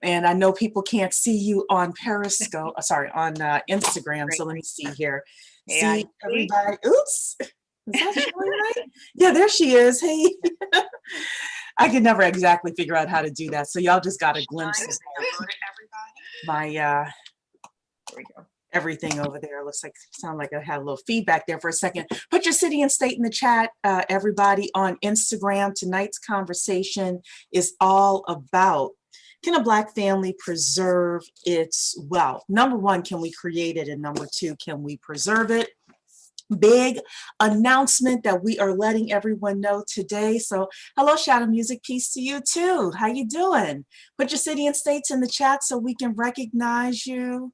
And I know people can't see you on Periscope, sorry, on Instagram. So let me see here. Yeah, See everybody. Oops. Is that showing right? Yeah, there she is. Hey. I could never exactly figure out how to do that. So y'all just got a glimpse of my there we go. everything over there. Looks like, sound like I had a little feedback there for a second. Put your city and state in the chat, everybody on Instagram. Tonight's conversation is all about, can a Black family preserve its wealth? Number one, can we create it? And number two, can we preserve it? Big announcement that we are letting everyone know today. So hello, Shadow Music, peace to you too. How you doing? Put your city and states in the chat so we can recognize you.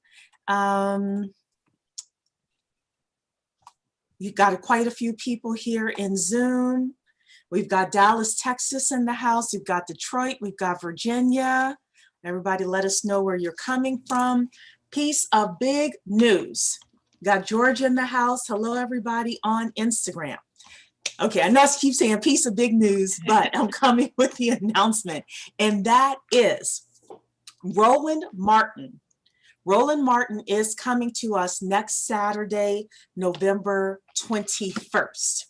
You've got quite a few people here in Zoom. We've got Dallas, Texas in the house. We've got Detroit. We've got Virginia. Everybody let us know where you're coming from. Piece of big news. Got Georgia in the house. Hello, everybody on Instagram. Okay, I know I keep saying piece of big news, but I'm coming with the announcement. And that is Roland Martin. Roland Martin is coming to us next Saturday, November 21st.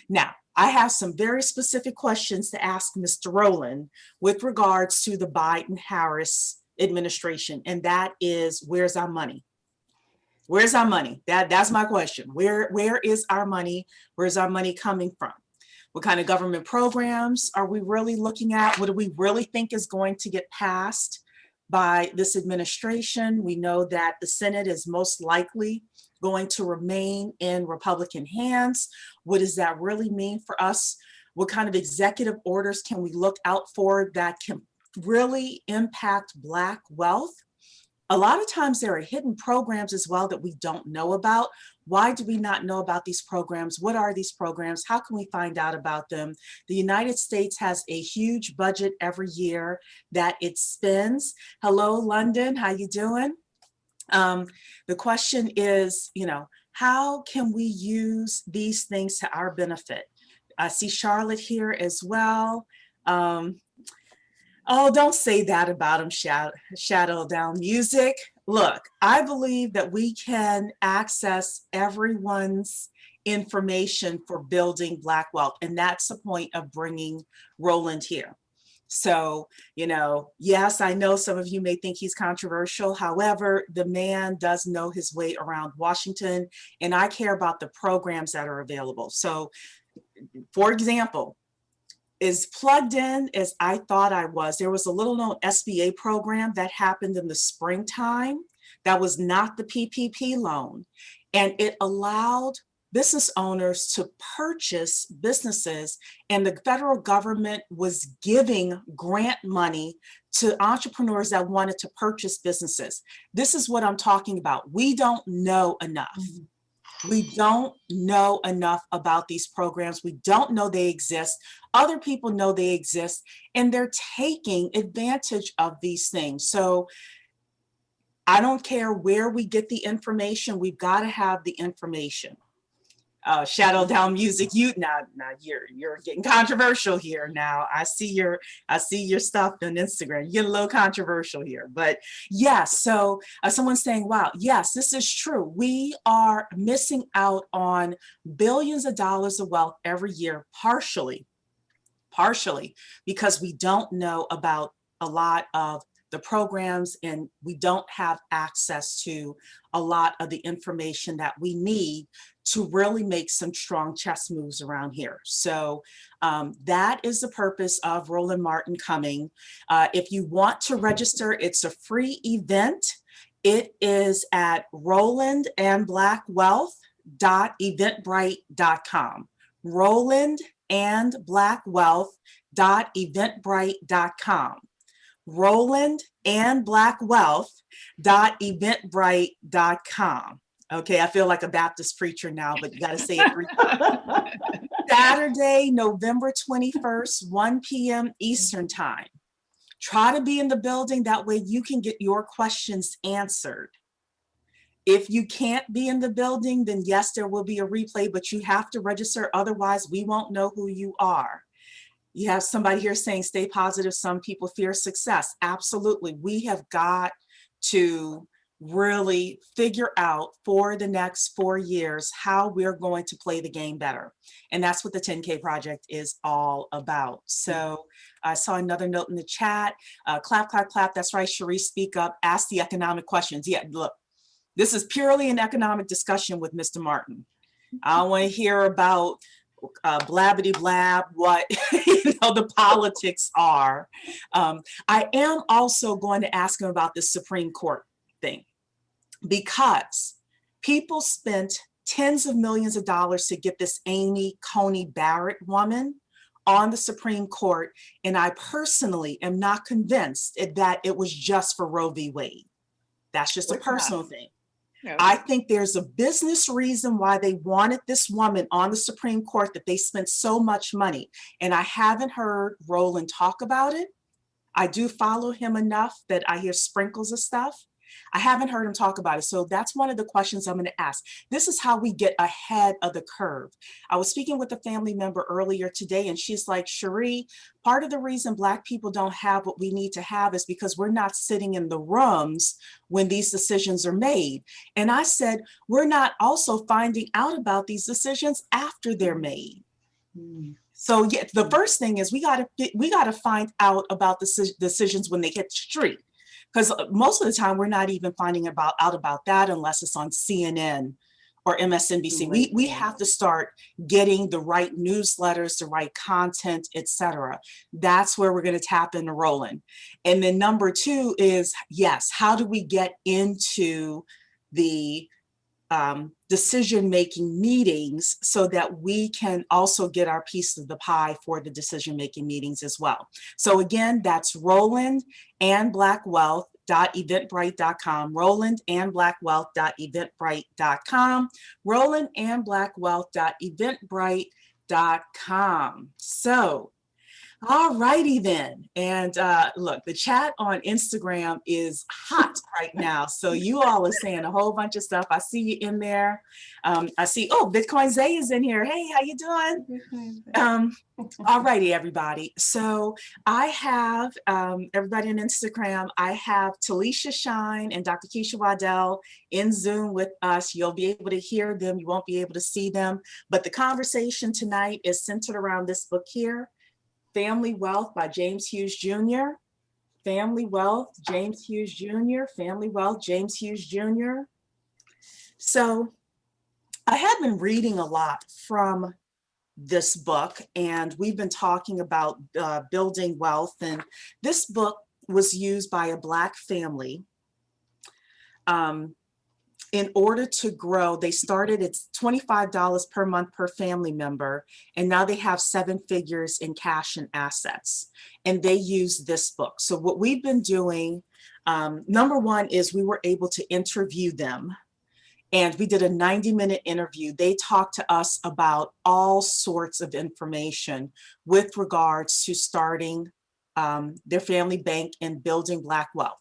Now, I have some very specific questions to ask Mr. Roland with regards to the Biden-Harris administration, and that is, where's our money? Where's our money? That's my question. Where is our money? Where's our money coming from? What kind of government programs are we really looking at? What do we really think is going to get passed by this administration? We know that the Senate is most likely going to remain in Republican hands. What does that really mean for us? What kind of executive orders can we look out for that can really impact Black wealth? A lot of times there are hidden programs as well that we don't know about. Why do we not know about these programs? What are these programs? How can we find out about them? The United States has a huge budget every year that it spends. Hello, London, how you doing? The question is, how can we use these things to our benefit? I see Charlotte here as well. Oh, don't say that about him, Shadow Down Music. Look, I believe that we can access everyone's information for building Black wealth, and that's the point of bringing Roland here. So, yes, I know some of you may think he's controversial. However, the man does know his way around Washington, and I care about the programs that are available. So, for example, as plugged in as I thought I was, there was a little known SBA program that happened in the springtime that was not the PPP loan. And it allowed business owners to purchase businesses, and the federal government was giving grant money to entrepreneurs that wanted to purchase businesses. This is what I'm talking about. We don't know enough. We don't know enough about these programs. We don't know they exist. Other people know they exist, and they're taking advantage of these things. So I don't care where we get the information. We've got to have the information. Shadow Down Music, now you're getting controversial here. Now I see your stuff on Instagram. You're getting a little controversial here, but yes. So someone's saying, "Wow, yes, this is true. We are missing out on billions of dollars of wealth every year, partially because we don't know about a lot of the programs, and we don't have access to a lot of the information that we need to really make some strong chess moves around here." So that is the purpose of Roland Martin coming. If you want to register, it's a free event. It is at rolandandblackwealth.eventbrite.com. rolandandblackwealth.eventbrite.com. rolandandblackwealth.eventbrite.com. Okay, I feel like a Baptist preacher now, but you got to say it 3 times. Saturday, November 21st, 1 p.m. Eastern Time. Try to be in the building. That way you can get your questions answered. If you can't be in the building, then yes, there will be a replay, but you have to register. Otherwise, we won't know who you are. You have somebody here saying, stay positive. Some people fear success. Absolutely. We have got to really figure out for the next 4 years how we're going to play the game better. And that's what the 10K project is all about. So I saw another note in the chat. Clap, clap, clap. That's right, Cherie, speak up, ask the economic questions. Yeah, look, this is purely an economic discussion with Mr. Martin. I don't want to hear about blabbity blab what the politics are. I am also going to ask him about the Supreme Court thing, because people spent tens of millions of dollars to get this Amy Coney Barrett woman on the Supreme Court, and I personally am not convinced that it was just for Roe v. Wade. That's just a personal thing. No. I think there's a business reason why they wanted this woman on the Supreme Court, that they spent so much money. And I haven't heard Roland talk about it. I do follow him enough that I hear sprinkles of stuff. I haven't heard him talk about it. So that's one of the questions I'm going to ask. This is how we get ahead of the curve. I was speaking with a family member earlier today, and she's like, Cherie, part of the reason Black people don't have what we need to have is because we're not sitting in the rooms when these decisions are made. And I said, we're not also finding out about these decisions after they're made. So yeah, the first thing is we got to find out about the decisions when they hit the street. Because most of the time we're not even finding out about that unless it's on CNN or MSNBC. We have to start getting the right newsletters, the right content, etc. That's where we're going to tap into Roland. And then number two is, yes, how do we get into the decision-making meetings so that we can also get our piece of the pie for the decision-making meetings as well. So again, that's Roland and blackwealth.eventbrite.com, Roland and blackwealth.eventbrite.com, Roland and blackwealth.eventbrite.com. So all righty then. And look, the chat on Instagram is hot right now. So you all are saying a whole bunch of stuff. I see you in there. I see, oh, Bitcoin Zay is in here. Hey, how you doing? All righty, everybody. So I have everybody on Instagram. I have Talisha Shine and Dr. Keisha Waddell in Zoom with us. You'll be able to hear them. You won't be able to see them. But the conversation tonight is centered around this book here, Family Wealth by James Hughes Jr. Family Wealth, James Hughes Jr. Family Wealth, James Hughes Jr. So I have been reading a lot from this book, and we've been talking about building wealth. And this book was used by a Black family in order to grow. They started, it's $25 per month per family member, and now they have 7 figures in cash and assets, and they use this book. So what we've been doing, number one is we were able to interview them, and we did a 90-minute interview. They talked to us about all sorts of information with regards to starting their family bank and building Black wealth.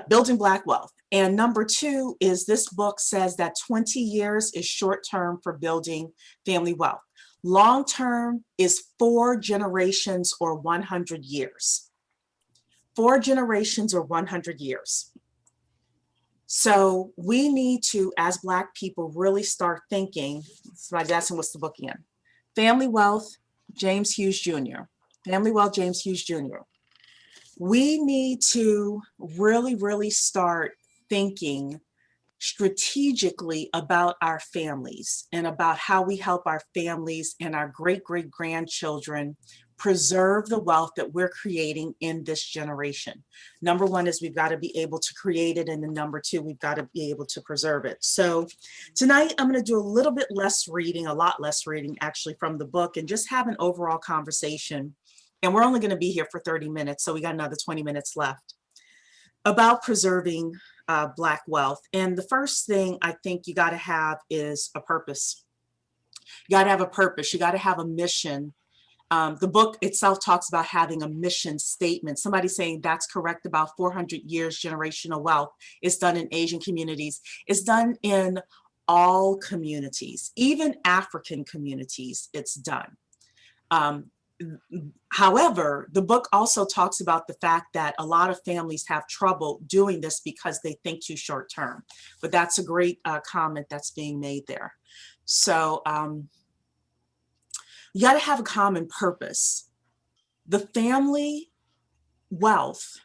Building Black wealth. And number two is this book says that 20 years is short term for building family wealth. Long term is 4 generations or 100 years. 4 generations or 100 years. So we need to, as Black people, really start thinking. Somebody's asking what's the book in. Family Wealth, James Hughes Jr. Family Wealth, James Hughes Jr. We need to really, really start thinking strategically about our families and about how we help our families and our great-great-grandchildren preserve the wealth that we're creating in this generation. Number one is we've got to be able to create it, and then number two, we've got to be able to preserve it. So tonight I'm going to do a little bit less reading, a lot less reading actually from the book, and just have an overall conversation. And we're only going to be here for 30 minutes, so we got another 20 minutes left, about preserving Black wealth. And the first thing I think you got to have is a purpose. You got to have a purpose. You got to have a mission. The book itself talks about having a mission statement. Somebody saying that's correct about 400 years generational wealth. It's done in Asian communities. It's done in all communities, even African communities, it's done. However, the book also talks about the fact that a lot of families have trouble doing this because they think too short term. But that's a great comment that's being made there. So you got to have a common purpose. The family wealth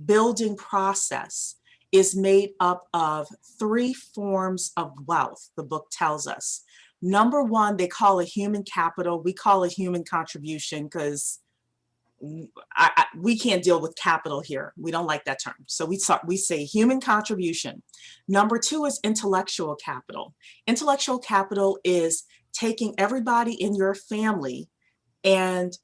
building process is made up of 3 forms of wealth, the book tells us. Number 1, they call it human capital. We call it human contribution because we can't deal with capital here. We don't like that term. So we say human contribution. Number 2 is intellectual capital. Intellectual capital is taking everybody in your family and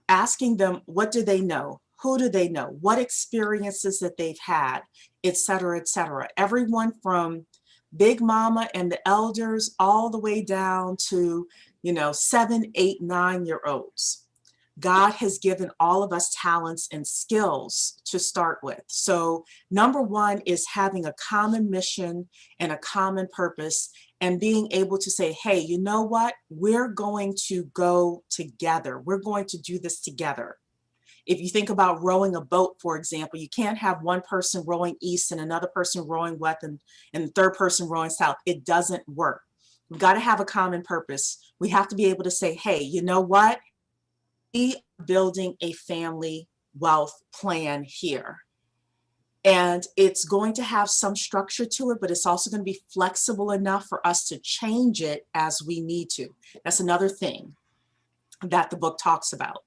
asking them, what do they know? Who do they know? What experiences that they've had, et cetera, et cetera. Everyone from Big Mama and the elders all the way down to, 7, 8, 9-year-olds. God has given all of us talents and skills to start with. So number 1 is having a common mission and a common purpose and being able to say, hey, you know what? We're going to go together. We're going to do this together. If you think about rowing a boat, for example, you can't have one person rowing east and another person rowing west and the third person rowing south. It doesn't work. We've got to have a common purpose. We have to be able to say, hey, you know what? We are building a family wealth plan here. And it's going to have some structure to it, but it's also going to be flexible enough for us to change it as we need to. That's another thing that the book talks about.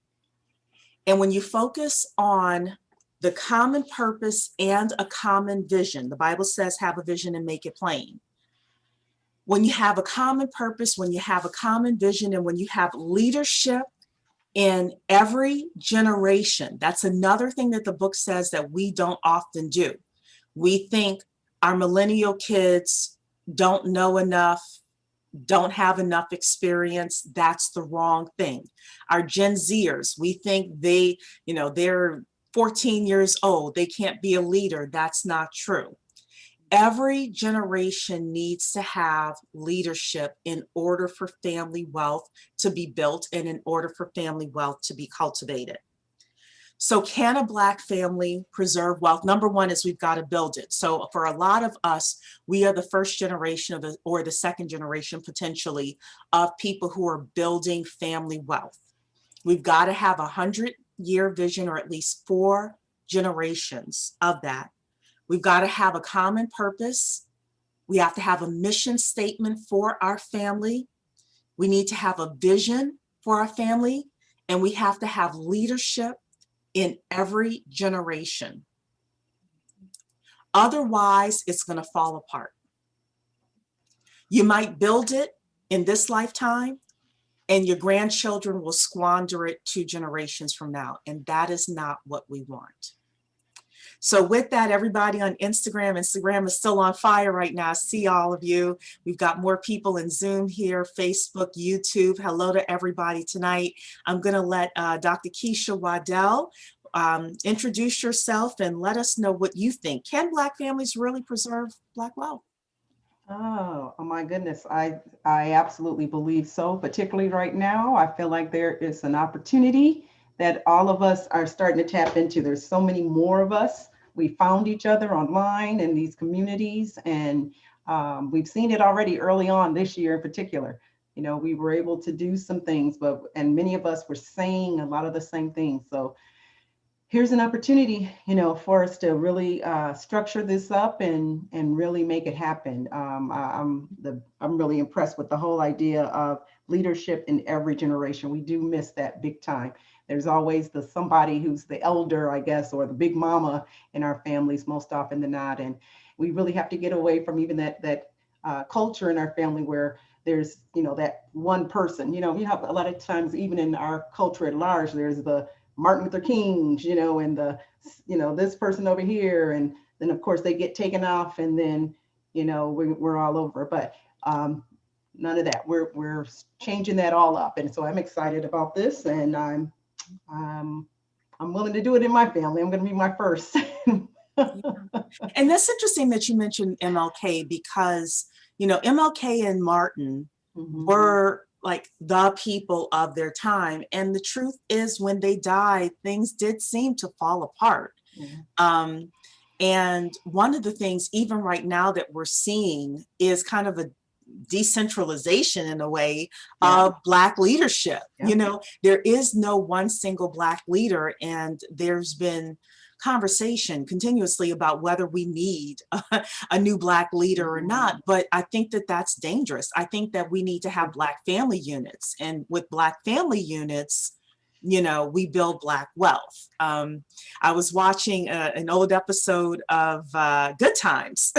And when you focus on the common purpose and a common vision, the Bible says, have a vision and make it plain. When you have a common purpose, when you have a common vision, and when you have leadership in every generation, that's another thing that the book says that we don't often do. We think our millennial kids don't know enough, don't have enough experience. That's the wrong thing. Our Gen Zers, we think they're 14 years old. They can't be a leader. That's not true. Every generation needs to have leadership in order for family wealth to be built and in order for family wealth to be cultivated. So can a Black family preserve wealth? Number 1 is we've got to build it. So for a lot of us, we are the first generation or the second generation potentially of people who are building family wealth. We've got to have a 100-year vision or at least 4 generations of that. We've got to have a common purpose. We have to have a mission statement for our family. We need to have a vision for our family, and we have to have leadership in every generation. Otherwise, it's going to fall apart. You might build it in this lifetime, and your grandchildren will squander it 2 generations from now, and that is not what we want. So with that, everybody on Instagram is still on fire right now. I see all of you. We've got more people in Zoom here, Facebook, YouTube. Hello to everybody tonight. I'm going to let Dr. Keisha Waddell introduce yourself and let us know what you think. Can Black families really preserve Black wealth? Oh my goodness. I absolutely believe so, particularly right now. I feel like there is an opportunity that all of us are starting to tap into. There's so many more of us. We found each other online in these communities, and we've seen it already early on this year in particular. We were able to do some things, and many of us were saying a lot of the same things. So here's an opportunity, for us to really structure this up and really make it happen. I'm really impressed with the whole idea of leadership in every generation. We do miss that big time. There's always somebody who's the elder, I guess, or the big mama in our families most often than not. And we really have to get away from even that culture in our family where there's, that one person. You have a lot of times, even in our culture at large, there's the Martin Luther Kings, and this person over here, and then of course they get taken off, and then we're all over. But none of that. We're changing that all up, and so I'm excited about this, and I'm willing to do it in my family. I'm going to be my first. And that's interesting that you mentioned MLK because MLK and Martin were like the people of their time. And the truth is, when they died, things did seem to fall apart. And one of the things, even right now, that we're seeing is kind of a decentralization in a way of Black leadership. You know, there is no one single Black leader, and there's been conversation continuously about whether we need a new Black leader or not. But I think that that's dangerous. I think that we need to have Black family units, and with Black family units, you know, we build Black wealth. I was watching an old episode of Good Times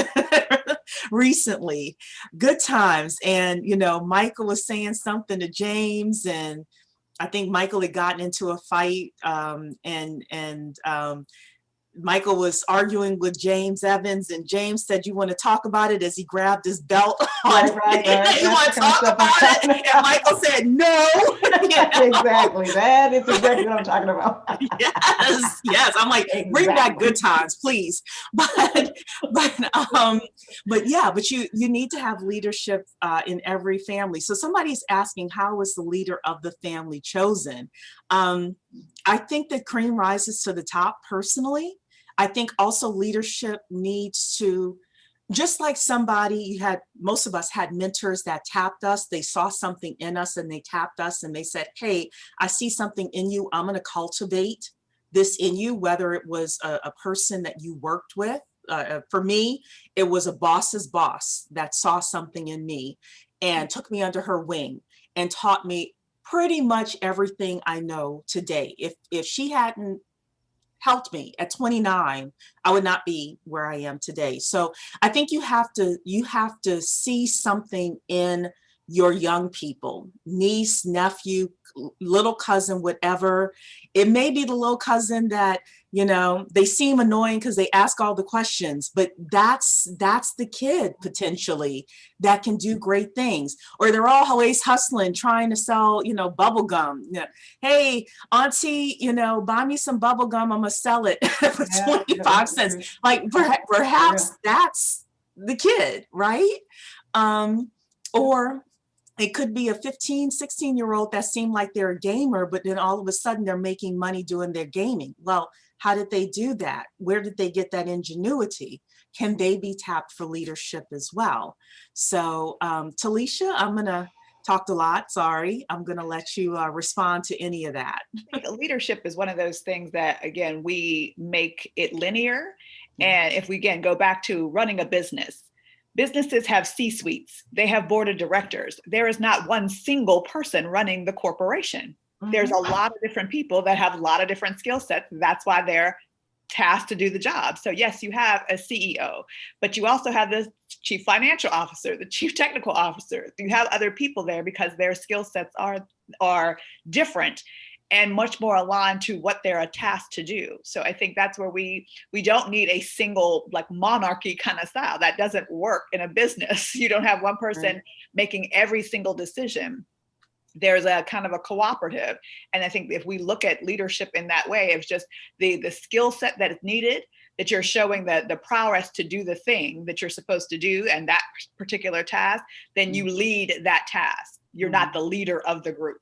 recently, Good Times, and, you know, Michael was saying something to James, and I think Michael had gotten into a fight, and Michael was arguing with James Evans, and James said, "You want to talk about it?" as he grabbed his belt on. Right. You want to talk about it? And Michael said, "No." You know? Exactly. That is exactly what I'm talking about. Yes. I'm like, bring back Good Times, please. But you need to have leadership in every family. So somebody's asking, how is the leader of the family chosen? I think that cream rises to the top personally. I think also leadership needs to, just like most of us had mentors that tapped us. They saw something in us and they tapped us and they said, "Hey, I see something in you. I'm going to cultivate this in you," whether it was a person that you worked with. For me, it was a boss's boss that saw something in me and took me under her wing and taught me pretty much everything I know today. If she hadn't helped me at 29, I would not be where I am today. So I think you have to see something in your young people, niece, nephew, little cousin, whatever. It may be the little cousin that, you know, they seem annoying because they ask all the questions, but that's the kid potentially that can do great things. Or they're always hustling, trying to sell, you know, bubble gum. You know, "Hey, auntie, you know, buy me some bubble gum. I'm gonna sell it for 25 cents. Like perhaps that's the kid, right? Or it could be a 15, 16-year-old that seemed like they're a gamer, but then all of a sudden they're making money doing their gaming. Well, how did they do that? Where did they get that ingenuity? Can they be tapped for leadership as well? So, Talisha, I'm gonna talked a lot, sorry. I'm gonna let you respond to any of that. I think leadership is one of those things that, again, we make it linear. And if we, again, go back to running a business, businesses have C-suites, they have board of directors. There is not one single person running the corporation. There's a lot of different people that have a lot of different skill sets. That's why they're tasked to do the job. So yes, you have a CEO, but you also have the chief financial officer, the chief technical officer. You have other people there because their skill sets are different and much more aligned to what they're tasked to do. So I think that's where we don't need a single like monarchy kind of style. That doesn't work in a business. You don't have one person making every single decision. There's a kind of a cooperative. And I think if we look at leadership in that way, it's just the skill set that is needed, that you're showing the prowess to do the thing that you're supposed to do and that particular task, then you lead that task. You're not the leader of the group.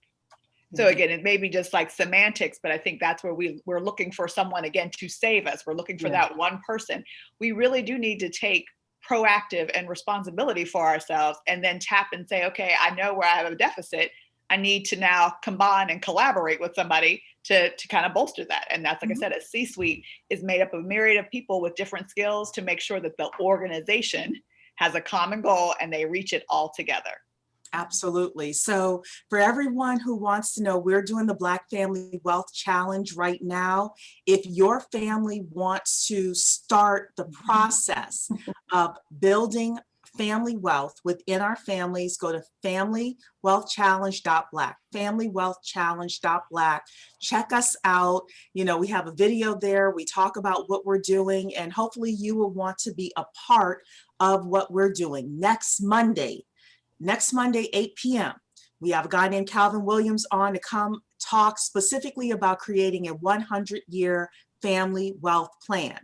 So again, it may be just like semantics, but I think that's where we're looking for someone, again, to save us. We're looking for that one person. We really do need to take proactive and responsibility for ourselves and then tap and say, okay, I know where I have a deficit. I need to now combine and collaborate with somebody to kind of bolster that. And that's, like I said, a C-suite is made up of a myriad of people with different skills to make sure that the organization has a common goal and they reach it all together. Absolutely. So for everyone who wants to know, we're doing the Black Family Wealth Challenge right now. If your family wants to start the process of building family wealth within our families, go to familywealthchallenge.black, familywealthchallenge.black. Check us out. You know, we have a video there. We talk about what we're doing, and hopefully you will want to be a part of what we're doing. Next Monday, 8 p.m., we have a guy named Calvin Williams on to come talk specifically about creating a 100-year family wealth plan.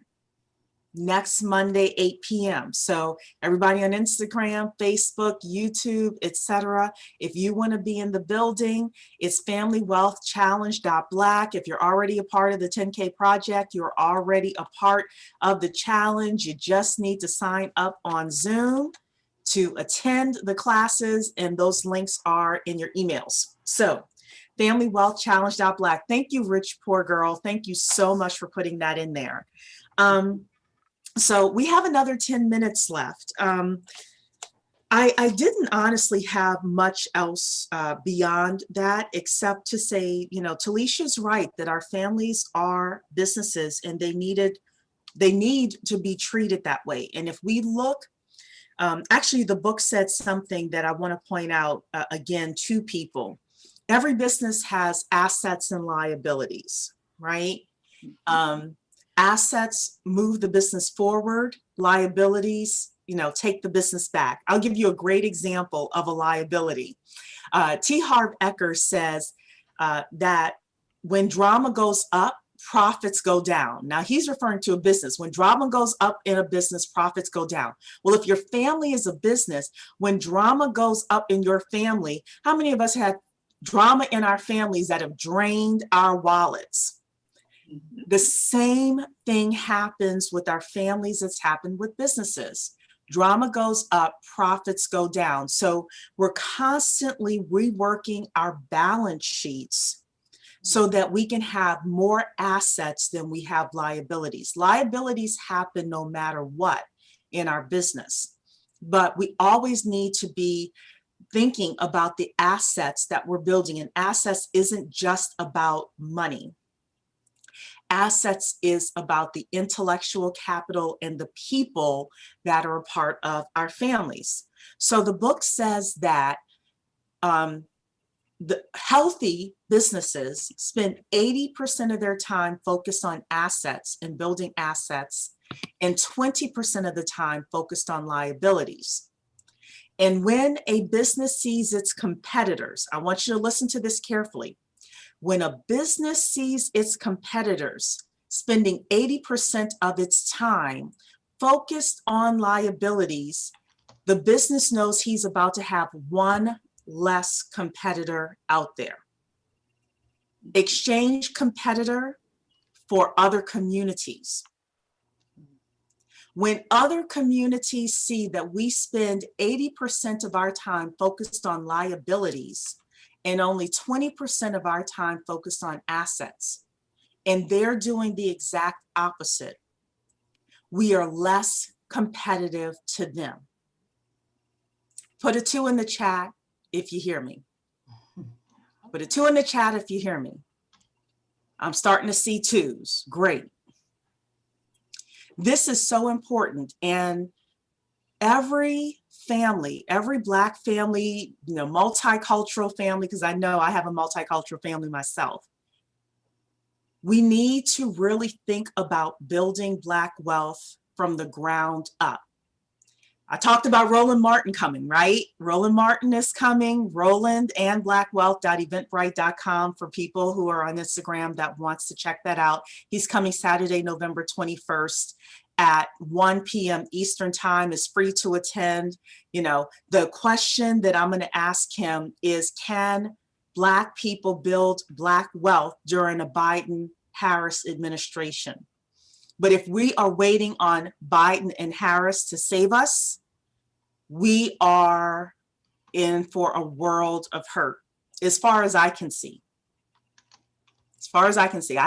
next Monday, 8 p.m. So everybody on Instagram, Facebook, YouTube, etc. If you want to be in the building, it's FamilyWealthChallenge.Black. If you're already a part of the 10K project, you're already a part of the challenge. You just need to sign up on Zoom to attend the classes, and those links are in your emails. So FamilyWealthChallenge.Black. Thank you, Rich Poor Girl. Thank you so much for putting that in there. So we have another 10 minutes left. I didn't honestly have much else beyond that, except to say, you know, Talisha's right that our families are businesses and they need to be treated that way. And if we look, actually the book said something that I want to point out again to people. Every business has assets and liabilities, right? Assets move the business forward, liabilities, you know, take the business back. I'll give you a great example of a liability. T. Harv Eker says that when drama goes up, profits go down. Now he's referring to a business. When drama goes up in a business, profits go down. Well, if your family is a business, when drama goes up in your family, how many of us have drama in our families that have drained our wallets? The same thing happens with our families as happened with businesses. Drama goes up, profits go down. So we're constantly reworking our balance sheets so that we can have more assets than we have liabilities. Liabilities happen no matter what in our business, but we always need to be thinking about the assets that we're building. And assets isn't just about money. Assets is about the intellectual capital and the people that are a part of our families. So the book says that the healthy businesses spend 80% of their time focused on assets and building assets, and 20% of the time focused on liabilities. And when a business sees its competitors, I want you to listen to this carefully. When a business sees its competitors spending 80% of its time focused on liabilities, the business knows he's about to have one less competitor out there. Exchange competitor for other communities. When other communities see that we spend 80% of our time focused on liabilities and only 20% of our time focused on assets, and they're doing the exact opposite, we are less competitive to them. Put a 2 in the chat if you hear me. Put a 2 in the chat if you hear me. I'm starting to see 2s. Great. This is so important. And every family, every Black family, you know, multicultural family, because I know I have a multicultural family myself. We need to really think about building Black wealth from the ground up. I talked about Roland Martin coming, right? Roland Martin is coming, Roland and blackwealth.eventbrite.com for people who are on Instagram that wants to check that out. He's coming Saturday, November 21st at 1 p.m. Eastern time. Is free to attend. You know, the question that I'm going to ask him is, can Black people build Black wealth during a Biden-Harris administration? But if we are waiting on Biden and Harris to save us, we are in for a world of hurt, as far as I can see. As far as I can see,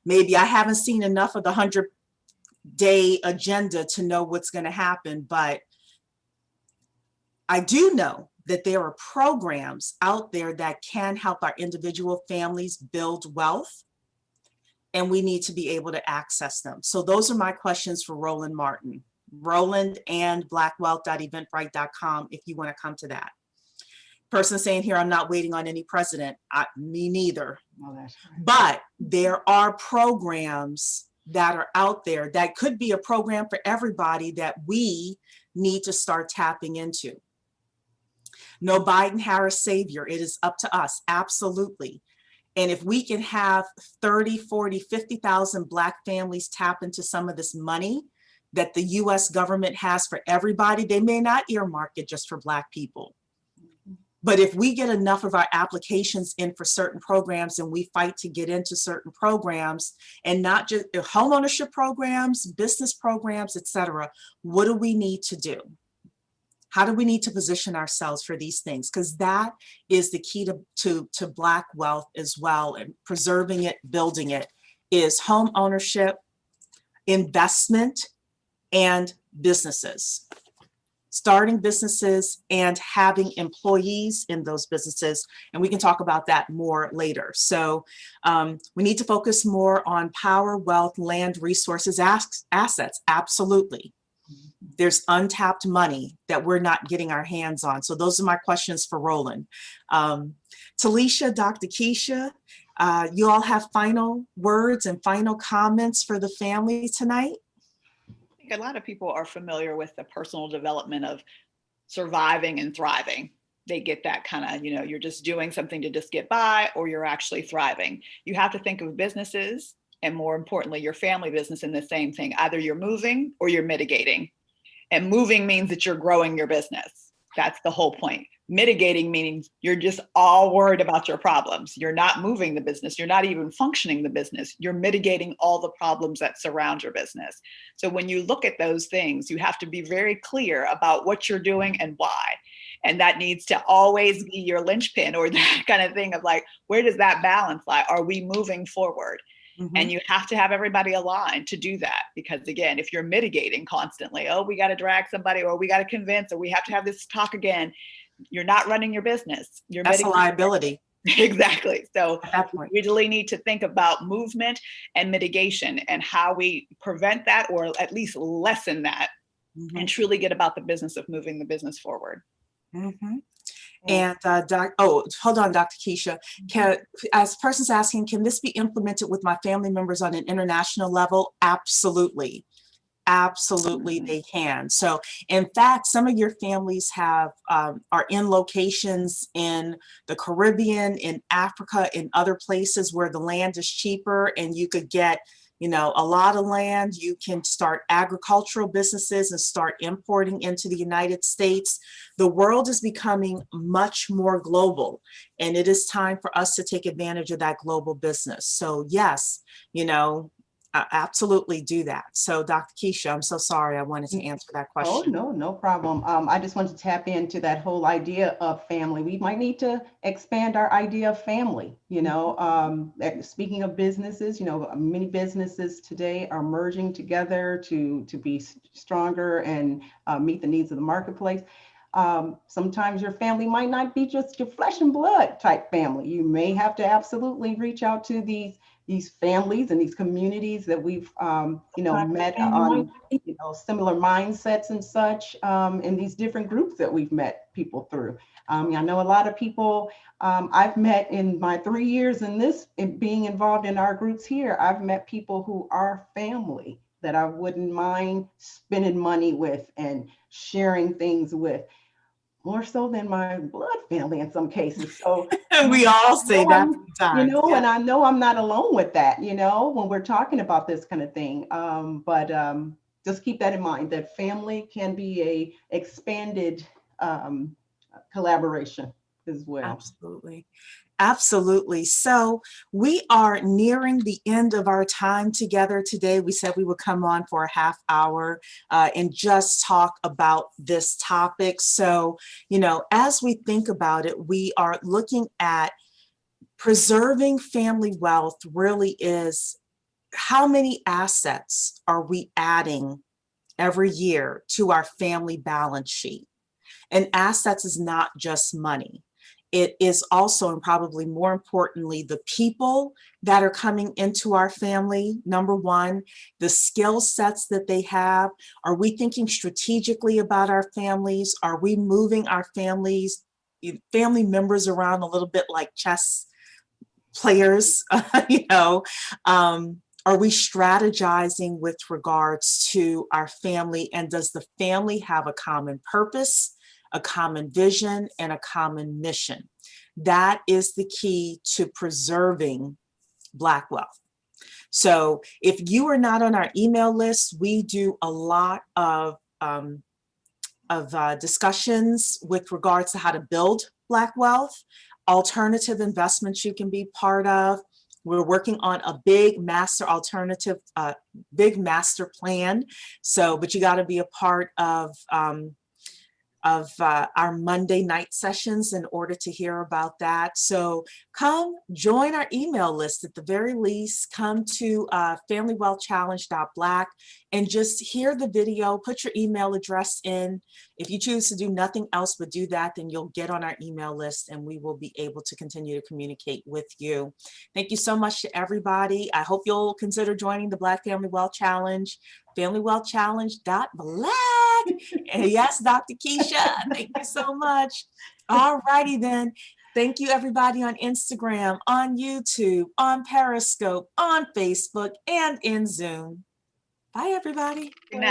maybe I haven't seen enough of the 100-day agenda to know what's going to happen, but I do know that there are programs out there that can help our individual families build wealth, and we need to be able to access them. So those are my questions for Roland Martin. Roland and blackwealth.eventbrite.com if you want to come to that. Person saying here, I'm not waiting on any president. Me neither. Oh, that's right. But there are programs that are out there that could be a program for everybody that we need to start tapping into. No Biden-Harris savior. It is up to us. Absolutely. And if we can have 30, 40, 50,000 Black families tap into some of this money that the US government has for everybody, they may not earmark it just for Black people. But if we get enough of our applications in for certain programs and we fight to get into certain programs, and not just homeownership programs, business programs, et cetera, what do we need to do? How do we need to position ourselves for these things? Because that is the key to Black wealth as well, and preserving it, building it, is home ownership, investment, and businesses. Starting businesses and having employees in those businesses. And we can talk about that more later. So we need to focus more on power, wealth, land, resources, assets. Absolutely. There's untapped money that we're not getting our hands on. So those are my questions for Roland. Talisha, Dr. Keisha, you all have final words and final comments for the family tonight? I think a lot of people are familiar with the personal development of surviving and thriving. They get that kind of, you're just doing something to just get by, or you're actually thriving. You have to think of businesses, and more importantly, your family business, in the same thing. Either you're moving or you're mitigating. And moving means that you're growing your business. That's the whole point. Mitigating means you're just all worried about your problems. You're not moving the business. You're not even functioning the business. You're mitigating all the problems that surround your business. So when you look at those things, you have to be very clear about what you're doing and why. And that needs to always be your linchpin, or that kind of thing of like, where does that balance lie? Are we moving forward? Mm-hmm. And you have to have everybody aligned to do that. Because again, if you're mitigating constantly, oh, we got to drag somebody, or we got to convince, or we have to have this talk again, you're not running your business. That's a liability. Exactly. So we really need to think about movement and mitigation, and how we prevent that, or at least lessen that, mm-hmm. and truly get about the business of moving the business forward. Mm-hmm. And hold on, Dr. Keisha. As person's asking, can this be implemented with my family members on an international level? Absolutely. Absolutely, they can. So in fact, some of your families are in locations in the Caribbean, in Africa, in other places where the land is cheaper, and you could get a lot of land. You can start agricultural businesses and start importing into the United States. The world is becoming much more global, and it is time for us to take advantage of that global business. So yes, absolutely do that. So Dr. Keisha, I'm so sorry. I wanted to answer that question. Oh, no problem. I just wanted to tap into that whole idea of family. We might need to expand our idea of family. Speaking of businesses, many businesses today are merging together to be stronger and meet the needs of the marketplace. Sometimes your family might not be just your flesh and blood type family. You may have to absolutely reach out to these families and these communities that we've, met on, similar mindsets and such, in these different groups that we've met people through. I know a lot of people I've met in my 3 years in being involved in our groups here. I've met people who are family that I wouldn't mind spending money with and sharing things with, more so than my blood family in some cases. So we all say that sometimes. And I know I'm not alone with that, when we're talking about this kind of thing. But just keep that in mind, that family can be a expanded collaboration as well. Absolutely. Absolutely. So we are nearing the end of our time together today. We said we would come on for a half hour and just talk about this topic. So, as we think about it, we are looking at preserving family wealth. Really is, how many assets are we adding every year to our family balance sheet? And assets is not just money. It is also, and probably more importantly, the people that are coming into our family. Number one, the skill sets that they have. Are we thinking strategically about our families? Are we moving our family members around a little bit like chess players? Are we strategizing with regards to our family? And does the family have a common purpose, a common vision, and a common mission? That is the key to preserving Black wealth. So if you are not on our email list, we do a lot of discussions with regards to how to build Black wealth, alternative investments you can be part of. We're working on a big master plan. So, but you got to be a part of our Monday night sessions in order to hear about that. So come join our email list at the very least. Come to FamilyWealthChallenge.black and just hear the video, put your email address in. If you choose to do nothing else but do that, then you'll get on our email list and we will be able to continue to communicate with you. Thank you so much to everybody. I hope you'll consider joining the Black Family Wealth Challenge, FamilyWealthChallenge.black. And yes, Dr. Keisha, thank you so much. All righty then. Thank you everybody on Instagram, on YouTube, on Periscope, on Facebook, and in Zoom. Bye everybody. Good night.